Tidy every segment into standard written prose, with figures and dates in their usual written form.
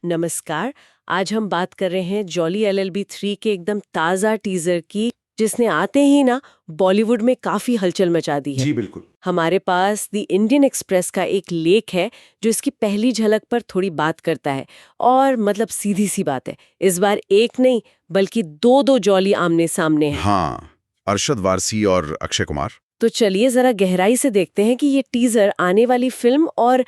नमस्कार। आज हम बात कर रहे हैं जॉली एलएलबी 3 के एकदम ताज़ा टीजर की, जिसने आते ही ना बॉलीवुड में काफ़ी हलचल मचा दी है। जी बिल्कुल। हमारे पास द इंडियन एक्सप्रेस का एक लेख है जो इसकी पहली झलक पर थोड़ी बात करता है। और मतलब सीधी सी बात है, इस बार एक नहीं बल्कि दो दो जॉली आमने सामने हैं। हाँ, अरशद वारसी और अक्षय कुमार। तो चलिए जरा गहराई से देखते हैं कि ये टीजर आने वाली फिल्म और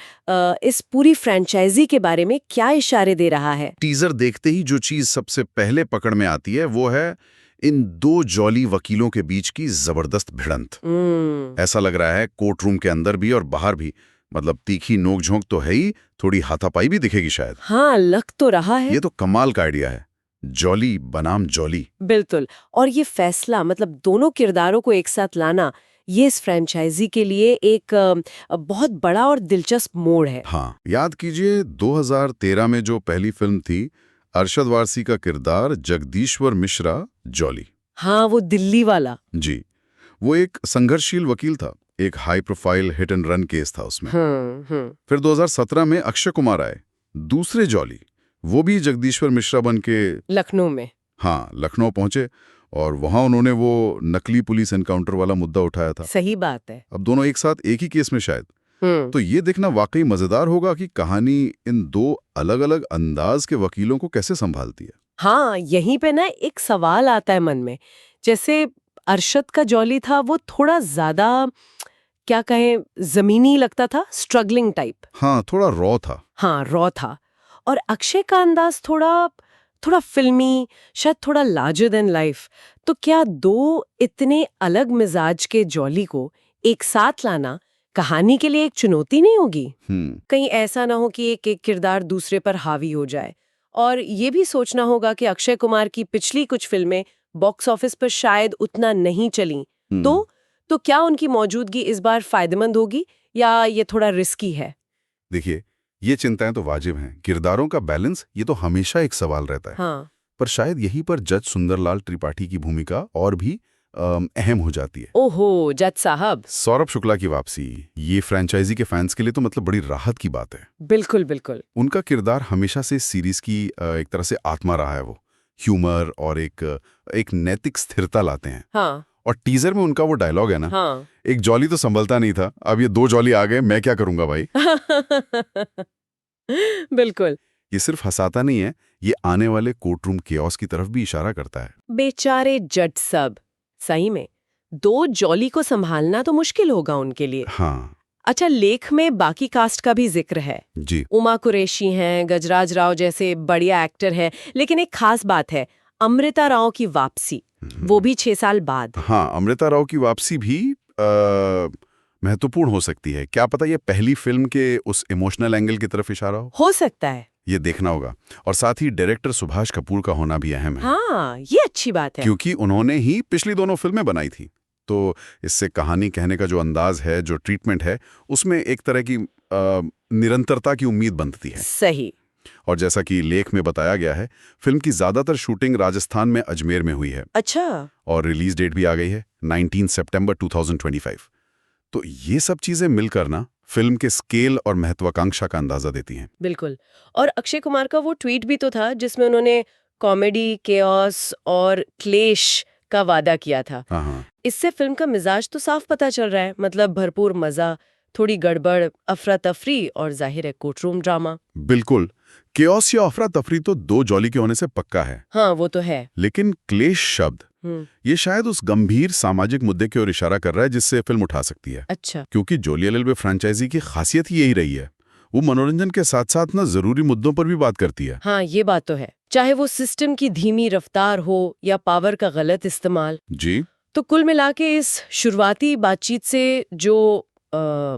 इस पूरी फ्रेंचाइजी के बारे में क्या इशारे दे रहा है। टीजर देखते ही जो चीज सबसे पहले पकड़ में आती है वो है इन दो जॉली वकीलों के बीच की जबरदस्त भिड़ंत। ऐसा लग रहा है कोर्ट रूम के अंदर भी और बाहर भी, मतलब तीखी नोक-झोंक तो है ही, थोड़ी हाथापाई भी दिखेगी शायद। हाँ, लग तो रहा है। ये तो कमाल का आइडिया है, जॉली बनाम जॉली। बिल्कुल। और ये फैसला, मतलब दोनों किरदारों को एक साथ लाना, ये इस फ्रेंचाइजी के लिए एक बहुत बड़ा और दिलचस्प मोड़ है। हाँ, याद कीजिए 2013 में जो पहली फिल्म थी, अरशद वारसी का किरदार जगदीश्वर मिश्रा, जॉली। हाँ, वो दिल्ली वाला। जी, वो एक संघर्षशील वकील था। एक high profile hit and run case था उसमें। फिर 2017 में अक्षय कुमार आए, दूसरे जॉली। वो भी जगदीश्वर मिश्रा बन के लखनऊ में। हाँ, लखनऊ पहुंचे और वहां उन्होंने वो नकली पुलिस एनकाउंटर वाला मुद्दा उठाया था। सही बात है। अब दोनों एक साथ एक ही केस में शायद। तो ये देखना वाकई मजेदार होगा कि कहानी इन दो अलग-अलग अंदाज के वकीलों को कैसे संभालती है। हाँ, यहीं पे ना एक सवाल आता है मन में। जैसे अरशद का जॉली था, वो थोड़ा ज्यादा, क्या कहें, जमीनी लगता था, स्ट्रगलिंग टाइप। हाँ, थोड़ा रॉ था। हाँ, रॉ था। और अक्षय का अंदाज थोड़ा थोड़ा फिल्मी, शायद थोड़ा लार्जर देन लाइफ। तो क्या दो इतने अलग मिजाज के जॉली को एक साथ लाना कहानी के लिए एक चुनौती नहीं होगी? कहीं ऐसा ना हो कि एक एक किरदार दूसरे पर हावी हो जाए। और ये भी सोचना होगा कि अक्षय कुमार की पिछली कुछ फिल्में बॉक्स ऑफिस पर शायद उतना नहीं चलीं। तो क्या उनकी मौजूदगी इस बार फायदेमंद होगी या ये थोड़ा रिस्की है? देखिए, ये चिंताएं तो वाजिब हैं। किरदारों का बैलेंस ये तो हमेशा एक सवाल रहता है। हाँ। पर शायद यहीं पर जज सुंदरलाल त्रिपाठी की भूमिका और भी अहम हो जाती है। ओहो, जज साहब। सौरभ शुक्ला की वापसी, ये फ्रेंचाइजी के फैंस के लिए तो मतलब बड़ी राहत की बात है। बिल्कुल बिल्कुल। उनका किरदार हमेशा से सीरीज की एक तरह से आत्मा रहा है। वो ह्यूमर और एक नैतिक स्थिरता लाते हैं। हाँ। और टीजर में उनका वो डायलॉग है ना, हाँ। एक जॉली तो संभलता नहीं था, अब ये दो जॉली आ गए, मैं क्या करूंगा भाई। बिल्कुल। ये सिर्फ हंसाता नहीं है, ये आने वाले कोर्ट रूम केओस की तरफ भी इशारा करता है। बेचारे जज सब, सही में दो जॉली को संभालना तो मुश्किल होगा उनके लिए। हाँ अच्छा, लेख में बाकी कास्ट का भी जिक्र है। जी। उमा कुरैशी हैं, गजराज राव जैसे बढ़िया एक्टर हैं, लेकिन एक खास बात है, अमृता राव की वापसी, वो भी 6 साल बाद। हाँ, अमृता राव की वापसी भी महत्वपूर्ण हो सकती है। क्या पता ये पहली फिल्म के उस इमोशनल एंगल की तरफ इशारा हो सकता है। ये देखना होगा। और साथ ही डायरेक्टर सुभाष कपूर का होना भी अहम है। हाँ, ये अच्छी बात है। क्योंकि उन्होंने ही पिछली दोनों फिल्में बनाई थी। तो इससे कहानी कहने का जो अंदाज है, जो ट्रीटमेंट है, उसमें एक तरह की निरंतरता की उम्मीद बनती है। सही। और जैसा कि लेख में बताया गया है, फिल्म की ज्यादातर शूटिंग राजस्थान में अजमेर में हुई है। अच्छा। और रिलीज डेट भी आ गई है 19 सितंबर 2025। तो ये सब चीजें मिलकर ना फिल्म के स्केल और महत्वाकांक्षा का अंदाजा देती हैं। बिल्कुल। और अक्षय कुमार का वो ट्वीट भी तो था जिसमें उन्होंने कॉमेडी, केओस और क्लेश का वादा किया था। हाँ। इससे फिल्म का मिजाज तो साफ पता चल रहा है, मतलब भरपूर मजा, थोड़ी गड़बड़, अफरा तफरी और जाहिर है कोर्टरूम ड्रामा। बिल्कुल। केओस या अफरा तफरी तो दो जॉली के होने से पक्का है। हाँ, वो तो है। लेकिन क्लेश शब्द, ये शायद उस गंभीर सामाजिक मुद्दे की ओर इशारा कर रहा है जिससे फिल्म उठा सकती है। अच्छा। क्योंकि जॉली एलएलबी फ्रेंचाइजी की खासियत ही यही रही है, वो मनोरंजन के साथ साथ ना जरूरी मुद्दों पर भी बात करती है। हाँ, ये बात तो है। चाहे वो सिस्टम की धीमी रफ्तार हो या पावर का गलत इस्तेमाल। जी। तो कुल मिला के इस शुरुआती बातचीत से जो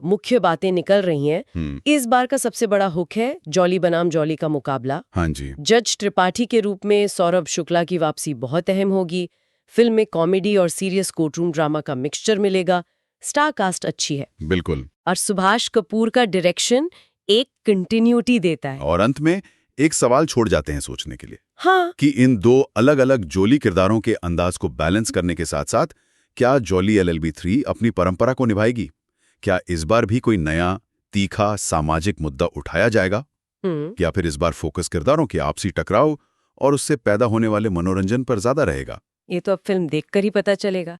मुख्य बातें निकल रही हैं, इस बार का सबसे बड़ा हुक है जॉली बनाम जॉली का मुकाबला। हाँ जी। जज त्रिपाठी के रूप में सौरभ शुक्ला की वापसी बहुत अहम होगी। फिल्म में कॉमेडी और सीरियस कोर्टरूम ड्रामा का मिक्सचर मिलेगा। स्टार कास्ट अच्छी है। बिल्कुल। और सुभाष कपूर का डायरेक्शन एक कंटिन्यूटी देता है। और अंत में एक सवाल छोड़ जाते हैं सोचने के लिए। हाँ। कि इन दो अलग अलग जॉली किरदारों के अंदाज को बैलेंस करने के साथ साथ क्या जॉली एलएलबी 3 अपनी परंपरा को निभाएगी? क्या इस बार भी कोई नया तीखा सामाजिक मुद्दा उठाया जाएगा? या फिर इस बार फोकस किरदारों के आपसी टकराव और उससे पैदा होने वाले मनोरंजन पर ज्यादा रहेगा? ये तो अब फिल्म देखकर ही पता चलेगा।